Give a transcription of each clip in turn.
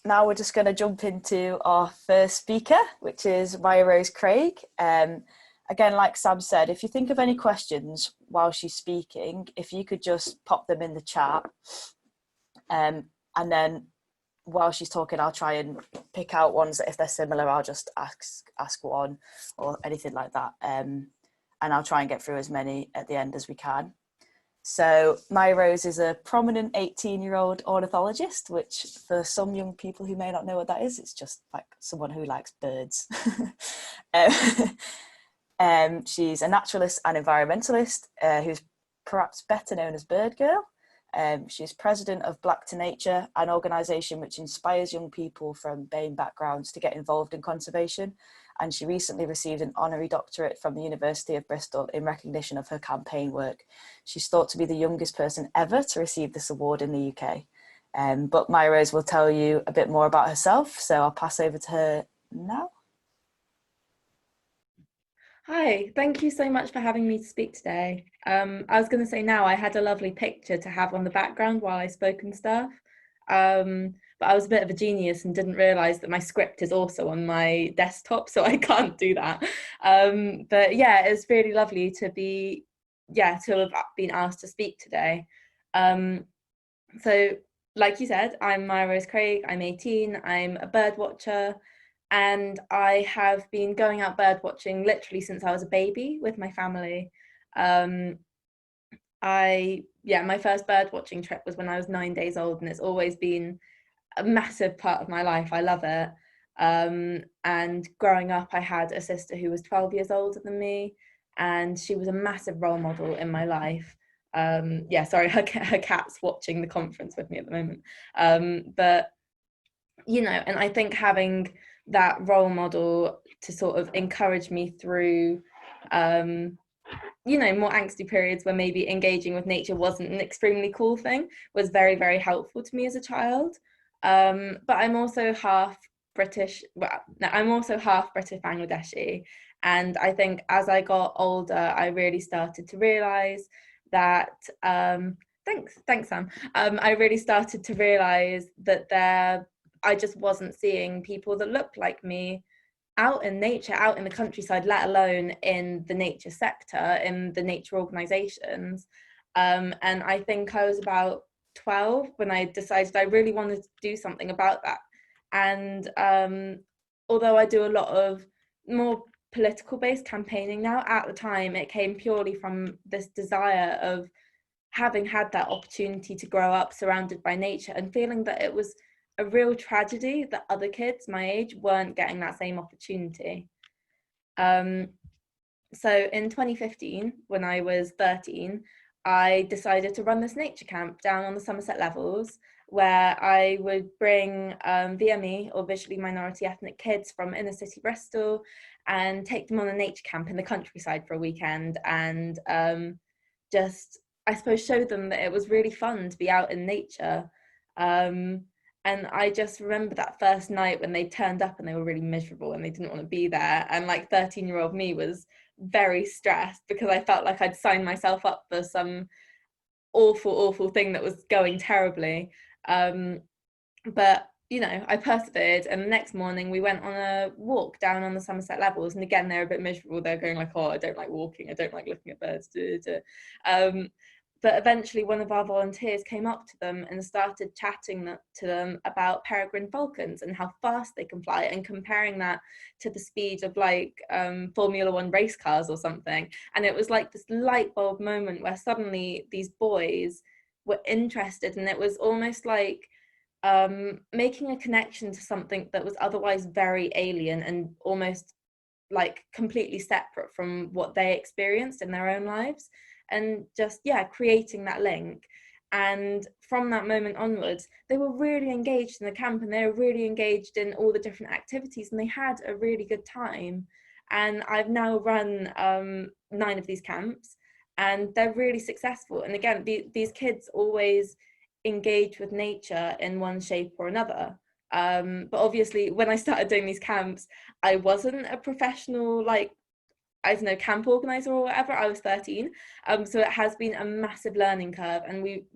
now we're just going to jump into our first speaker, which is Mya-Rose Craig. Again, like Sam said, if you think of any questions while she's speaking, if you could just pop them in the chat, and then while she's talking, I'll try and pick out ones that if they're similar, I'll just ask one or anything like that. And I'll try and get through as many at the end as we can. So MyaRose is a prominent 18-year-old ornithologist, which for some young people who may not know what that is, it's just like someone who likes birds. She's a naturalist and environmentalist who's perhaps better known as Bird Girl. She's president of Black to Nature, an organisation which inspires young people from BAME backgrounds to get involved in conservation. And she recently received an honorary doctorate from the University of Bristol in recognition of her campaign work. She's thought to be the youngest person ever to receive this award in the UK. But MyaRose will tell you a bit more about herself, so I'll pass over to her now. Hi, thank you so much for having me to speak today. I was going to say now I had a lovely picture to have on the background while I spoke and stuff, but I was a bit of a genius and didn't realise that my script is also on my desktop, so I can't do that. But yeah, it's really lovely to have been asked to speak today. So like you said, I'm Mya-Rose Craig, I'm 18, I'm a bird watcher, and I have been going out bird watching literally since I was a baby with my family. My first bird watching trip was when I was 9 days old, and it's always been a massive part of my life. I love it. And growing up, I had a sister who was 12 years older than me, and she was a massive role model in my life. Sorry, her cat's watching the conference with me at the moment. But you know, and I think having that role model to sort of encourage me through more angsty periods where maybe engaging with nature wasn't an extremely cool thing was very, very helpful to me as a child. But I'm also half British, I'm also half British Bangladeshi, and I think as I got older I really started to realize that thanks Sam. I really started to realize that I just wasn't seeing people that looked like me out in nature, out in the countryside, let alone in the nature sector, in the nature organisations. And I think I was about 12 when I decided I really wanted to do something about that. And although I do a lot of more political based campaigning now, at the time it came purely from this desire of having had that opportunity to grow up surrounded by nature and feeling that it was a real tragedy that other kids my age weren't getting that same opportunity. So in 2015, when I was 13, I decided to run this nature camp down on the Somerset Levels, where I would bring VME, or visually minority ethnic kids, from inner city Bristol and take them on a nature camp in the countryside for a weekend, and just, I suppose, show them that it was really fun to be out in nature. And I just remember that first night when they turned up and they were really miserable and they didn't want to be there. And like 13-year-old me was very stressed because I felt like I'd signed myself up for some awful, awful thing that was going terribly. But, you know, I persevered. And the next morning we went on a walk down on the Somerset Levels. And again, they're a bit miserable. They're going like, oh, I don't like walking. I don't like looking at birds. But eventually one of our volunteers came up to them and started chatting to them about peregrine falcons and how fast they can fly, and comparing that to the speed of like Formula One race cars or something. And it was like this light bulb moment where suddenly these boys were interested, and it was almost like making a connection to something that was otherwise very alien and almost like completely separate from what they experienced in their own lives. And just, yeah, creating that link. And from that moment onwards, they were really engaged in the camp, and they were really engaged in all the different activities, and they had a really good time. And I've now run 9 of these camps, and they're really successful. And again, these kids always engage with nature in one shape or another. But obviously, when I started doing these camps, I wasn't a professional, like, I don't know, camp organizer or whatever. I was 13. So it has been a massive learning curve, and we've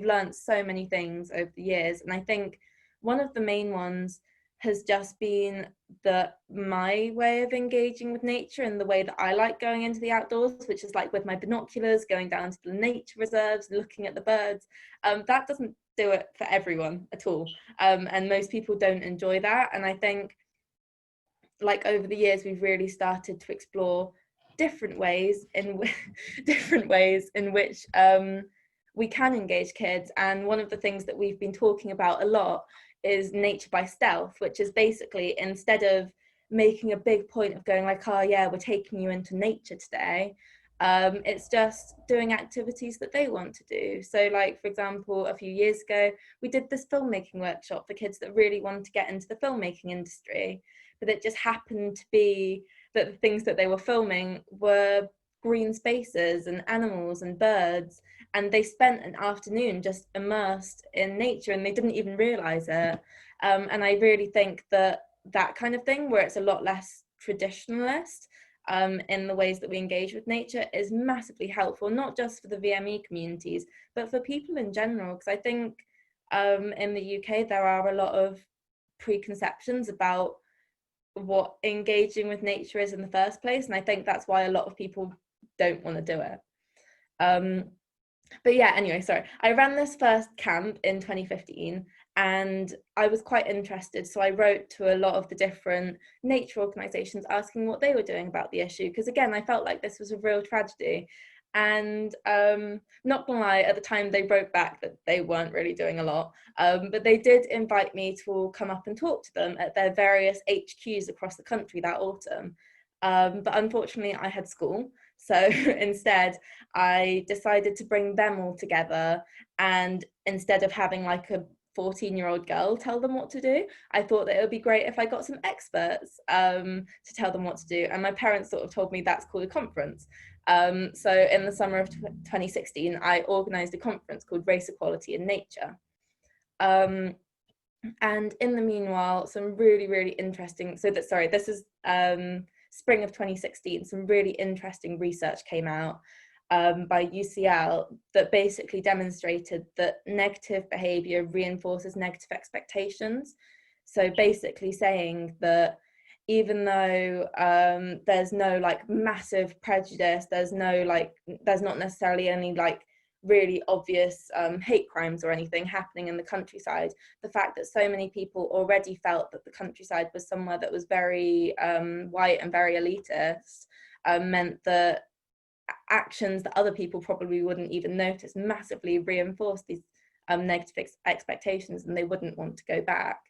learned so many things over the years. And I think one of the main ones has just been that my way of engaging with nature and the way that I like going into the outdoors, which is like with my binoculars, going down to the nature reserves, looking at the birds, that doesn't do it for everyone at all. And most people don't enjoy that. And I think like over the years, we've really started to explore different ways in different ways in which we can engage kids. And one of the things that we've been talking about a lot is nature by stealth, which is basically, instead of making a big point of going like, oh yeah, we're taking you into nature today, it's just doing activities that they want to do. So like, for example, a few years ago, we did this filmmaking workshop for kids that really wanted to get into the filmmaking industry, but it just happened to be that the things that they were filming were green spaces and animals and birds, and they spent an afternoon just immersed in nature and they didn't even realize it. And I really think that that kind of thing, where it's a lot less traditionalist in the ways that we engage with nature, is massively helpful, not just for the VME communities, but for people in general. Because I think in the UK, there are a lot of preconceptions about what engaging with nature is in the first place, and I think that's why a lot of people don't want to do it. But yeah, anyway, sorry, I ran this first camp in 2015 and I was quite interested, so I wrote to a lot of the different nature organisations asking what they were doing about the issue, because again, I felt like this was a real tragedy. And not gonna lie, at the time they wrote back that they weren't really doing a lot, but they did invite me to come up and talk to them at their various HQs across the country that autumn. But unfortunately I had school, so instead I decided to bring them all together, and instead of having like a 14-year-old girl tell them what to do, I thought that it would be great if I got some experts to tell them what to do. And my parents sort of told me that's called a conference. So in the summer of 2016, I organised a conference called Race Equality in Nature. And in the meanwhile, some really, really interesting, this is spring of 2016, some really interesting research came out by UCL that basically demonstrated that negative behaviour reinforces negative expectations. So basically saying that even though there's no like massive prejudice, there's not necessarily any like really obvious hate crimes or anything happening in the countryside, the fact that so many people already felt that the countryside was somewhere that was very white and very elitist meant that actions that other people probably wouldn't even notice massively reinforced these negative expectations, and they wouldn't want to go back.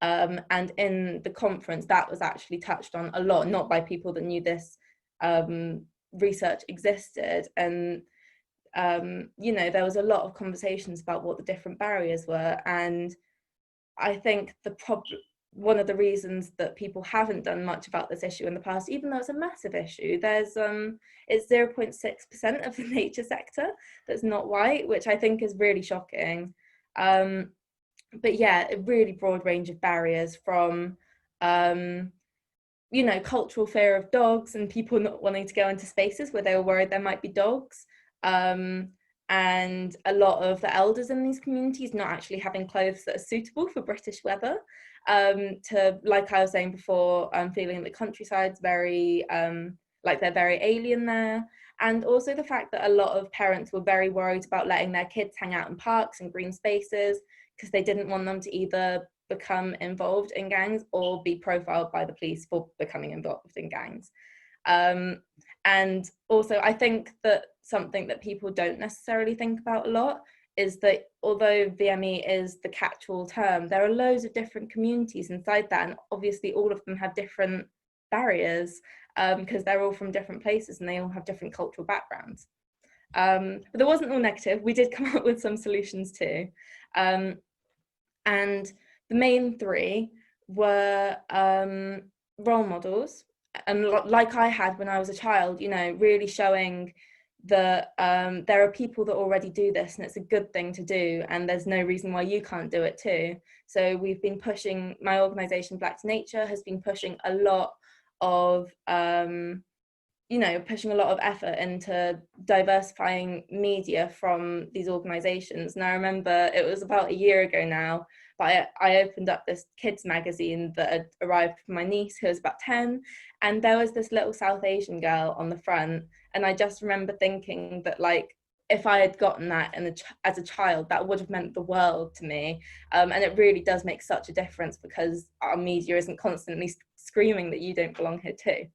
And in the conference, that was actually touched on a lot, not by people that knew this research existed. And, you know, there was a lot of conversations about what the different barriers were. And I think one of the reasons that people haven't done much about this issue in the past, even though it's a massive issue, it's 0.6% of the nature sector that's not white, which I think is really shocking. But yeah, a really broad range of barriers, from you know, cultural fear of dogs and people not wanting to go into spaces where they were worried there might be dogs, and a lot of the elders in these communities not actually having clothes that are suitable for British weather, to, like I was saying before, feeling the countryside's very like they're very alien there. And also the fact that a lot of parents were very worried about letting their kids hang out in parks and green spaces, because they didn't want them to either become involved in gangs or be profiled by the police for becoming involved in gangs. And also I think that something that people don't necessarily think about a lot is that although VME is the catch-all term, there are loads of different communities inside that, and obviously all of them have different barriers, because they're all from different places and they all have different cultural backgrounds. But it wasn't all negative. We did come up with some solutions too. And the main three were role models, and like I had when I was a child, you know, really showing that there are people that already do this and it's a good thing to do, and there's no reason why you can't do it too. So we've been pushing, my organisation Black to Nature has been pushing a lot of you know, pushing a lot of effort into diversifying media from these organisations. And I remember it was about a year ago now, but I opened up this kids magazine that had arrived for my niece, who was about 10, and there was this little South Asian girl on the front, and I just remember thinking that, like, if I had gotten that as a child, that would have meant the world to me. And it really does make such a difference, because our media isn't constantly screaming that you don't belong here too.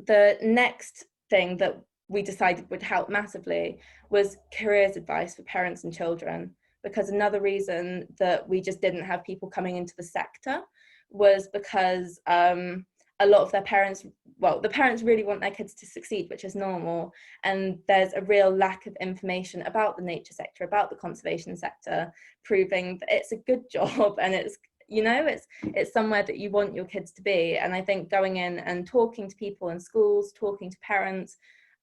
The next thing that we decided would help massively was careers advice for parents and children, because another reason that we just didn't have people coming into the sector was because a lot of their parents, well, the parents really want their kids to succeed, which is normal, and there's a real lack of information about the nature sector, about the conservation sector, proving that it's a good job and it's, you know, it's somewhere that you want your kids to be. And I think going in and talking to people in schools, talking to parents,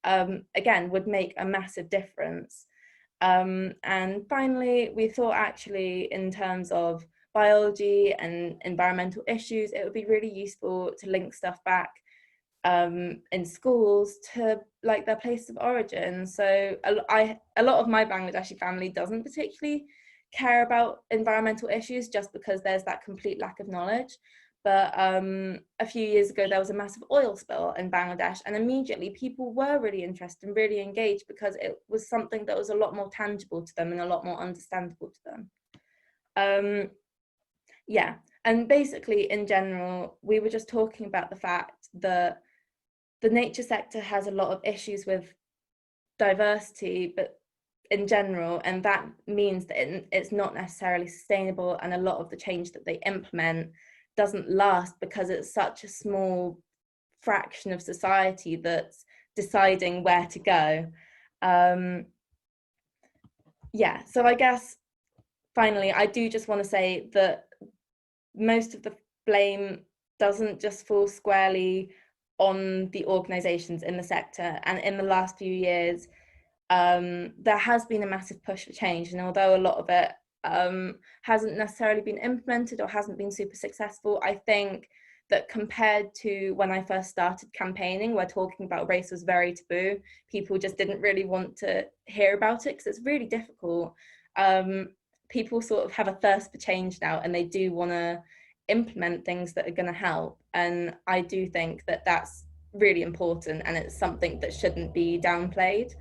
again, would make a massive difference. And finally, we thought, actually, in terms of biology and environmental issues, it would be really useful to link stuff back in schools to, like, their place of origin. So a lot of my Bangladeshi family doesn't particularly care about environmental issues, just because there's that complete lack of knowledge. But a few years ago, there was a massive oil spill in Bangladesh, and immediately people were really interested and really engaged, because it was something that was a lot more tangible to them and a lot more understandable to them. Yeah, and basically, in general, we were just talking about the fact that the nature sector has a lot of issues with diversity, but in general, and that means that it's not necessarily sustainable, and a lot of the change that they implement doesn't last, because it's such a small fraction of society that's deciding where to go. Yeah, so I guess finally, I do just want to say that most of the blame doesn't just fall squarely on the organisations in the sector. And in the last few years, there has been a massive push for change. And although a lot of it hasn't necessarily been implemented or hasn't been super successful, I think that compared to when I first started campaigning, where talking about race was very taboo, people just didn't really want to hear about it, because it's really difficult. People sort of have a thirst for change now, and they do want to implement things that are going to help. And I do think that that's really important, and it's something that shouldn't be downplayed.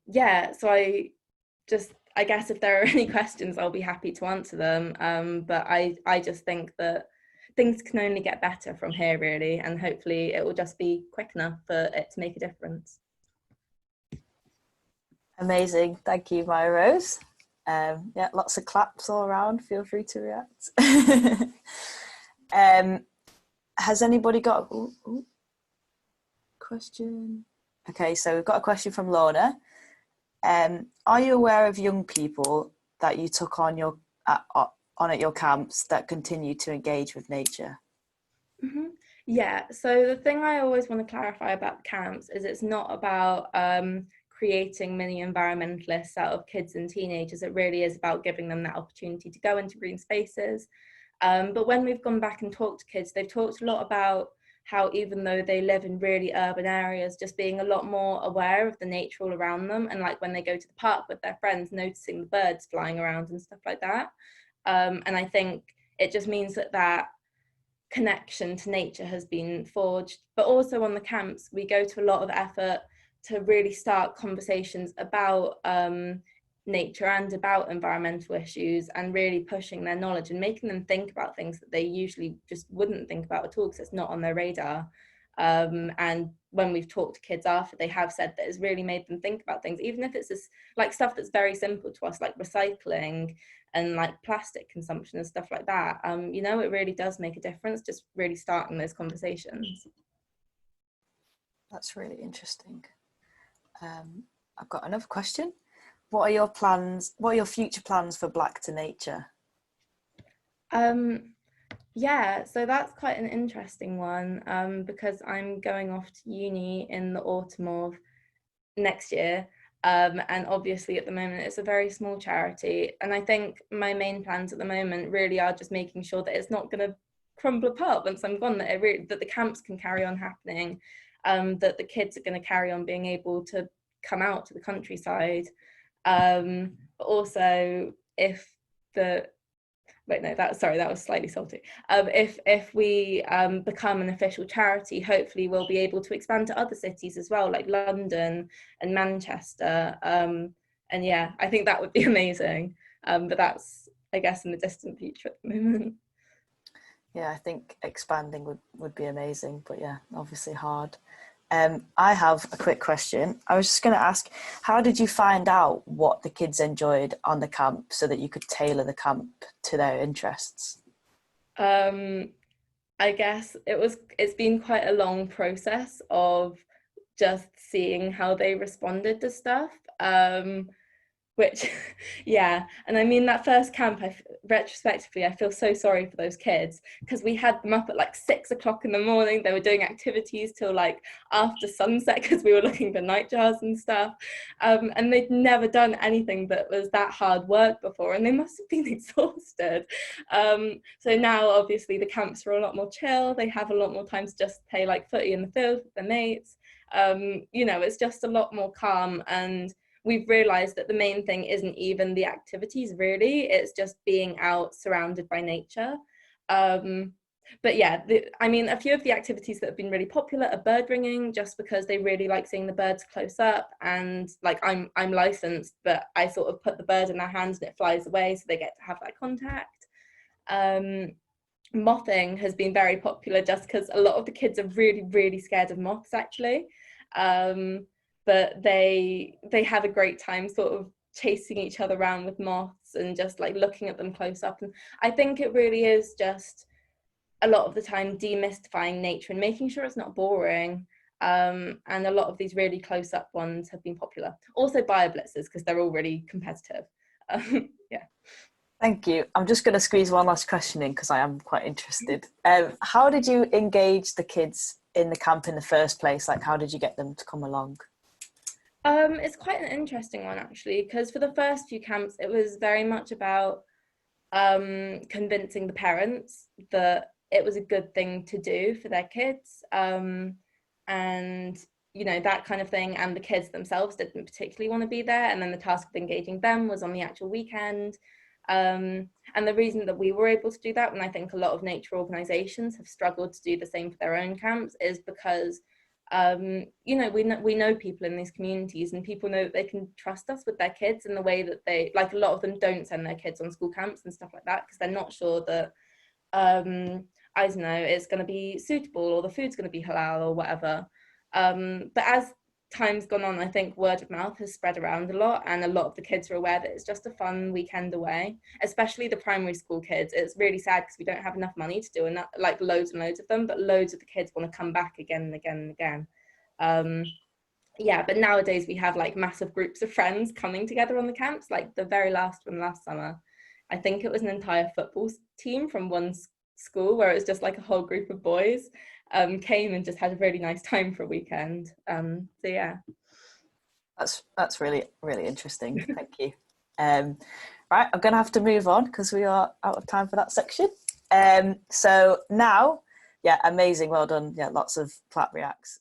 Yeah, so I guess if there are any questions, I'll be happy to answer them. But I just think that things can only get better from here, really, and hopefully it will just be quick enough for it to make a difference. Amazing, thank you, MyaRose. Yeah, lots of claps all around. Feel free to react. Has anybody got a question? Okay, so we've got a question from Lorna. Are you aware of young people that you took on at your camps that continue to engage with nature? Mm-hmm. Yeah, so the thing I always want to clarify about camps is it's not about creating mini environmentalists out of kids and teenagers. It really is about giving them that opportunity to go into green spaces. But when we've gone back and talked to kids, they've talked a lot about how, even though they live in really urban areas, just being a lot more aware of the nature all around them, and like when they go to the park with their friends, noticing the birds flying around and stuff like that. And I think it just means that connection to nature has been forged. But also on the camps, we go to a lot of effort to really start conversations about nature and about environmental issues, and really pushing their knowledge and making them think about things that they usually just wouldn't think about at all, because it's not on their radar. And when we've talked to kids after, they have said that it's really made them think about things, even if it's this like stuff that's very simple to us, like recycling and like plastic consumption and stuff like that. You know, it really does make a difference, just really starting those conversations. That's really interesting. I've got another question. What are your plans? What are your future plans for Black to Nature? Yeah, so that's quite an interesting one, because I'm going off to uni in the autumn of next year. And obviously at the moment it's a very small charity, and I think my main plans at the moment really are just making sure that it's not going to crumble apart once I'm gone, that the camps can carry on happening, that the kids are going to carry on being able to come out to the countryside. But also if the wait no that was slightly salty. If we become an official charity, hopefully we'll be able to expand to other cities as well, like London and Manchester, and yeah, I think that would be amazing, but that's, I guess, in the distant future at the moment. Yeah, I think expanding would be amazing, but yeah, obviously hard. I have a quick question. I was just going to ask, how did you find out what the kids enjoyed on the camp so that you could tailor the camp to their interests? I guess it's been quite a long process of just seeing how they responded to stuff. Which yeah, and I mean, that first camp, retrospectively I feel so sorry for those kids, because we had them up at like 6 o'clock in the morning. They were doing activities till like after sunset because we were looking for nightjars and stuff, and they'd never done anything that was that hard work before, and they must have been exhausted. So now obviously the camps are a lot more chill. They have a lot more time to just play like footy in the field with their mates. It's just a lot more calm, and we've realized that the main thing isn't even the activities, really. It's just being out surrounded by nature. But yeah, I mean, a few of the activities that have been really popular are bird ringing, just because they really like seeing the birds close up. And like, I'm licensed, but I sort of put the bird in their hands and it flies away, so they get to have that contact. Mothing has been very popular, just because a lot of the kids are really, really scared of moths, actually. But they have a great time sort of chasing each other around with moths and just like looking at them close up. And I think it really is just a lot of the time demystifying nature and making sure it's not boring. And a lot of these really close up ones have been popular. Also bio blitzers, because they're all really competitive. Yeah. Thank you. I'm just going to squeeze one last question in because I am quite interested. How did you engage the kids in the camp in the first place? Like, how did you get them to come along? It's quite an interesting one, actually, because for the first few camps, it was very much about convincing the parents that it was a good thing to do for their kids, and that kind of thing. And the kids themselves didn't particularly want to be there, and then the task of engaging them was on the actual weekend. And the reason that we were able to do that, and I think a lot of nature organizations have struggled to do the same for their own camps, is because we know people in these communities, and people know that they can trust us with their kids in the way that they, like, a lot of them don't send their kids on school camps and stuff like that because they're not sure that I don't know, it's going to be suitable, or the food's going to be halal or whatever. But as time's gone on, I think word of mouth has spread around a lot, and a lot of the kids are aware that it's just a fun weekend away, especially the primary school kids. It's really sad because we don't have enough money to do enough, like loads and loads of them, but loads of the kids want to come back again and again and again. Yeah, but nowadays we have like massive groups of friends coming together on the camps. Like the very last one last summer, I think it was an entire football team from one school, where it was just like a whole group of boys came and just had a really nice time for a weekend. So yeah. That's really, really interesting. Thank you. Right, I'm going to have to move on because we are out of time for that section. So now, yeah, amazing. Well done. Yeah, lots of clap reacts.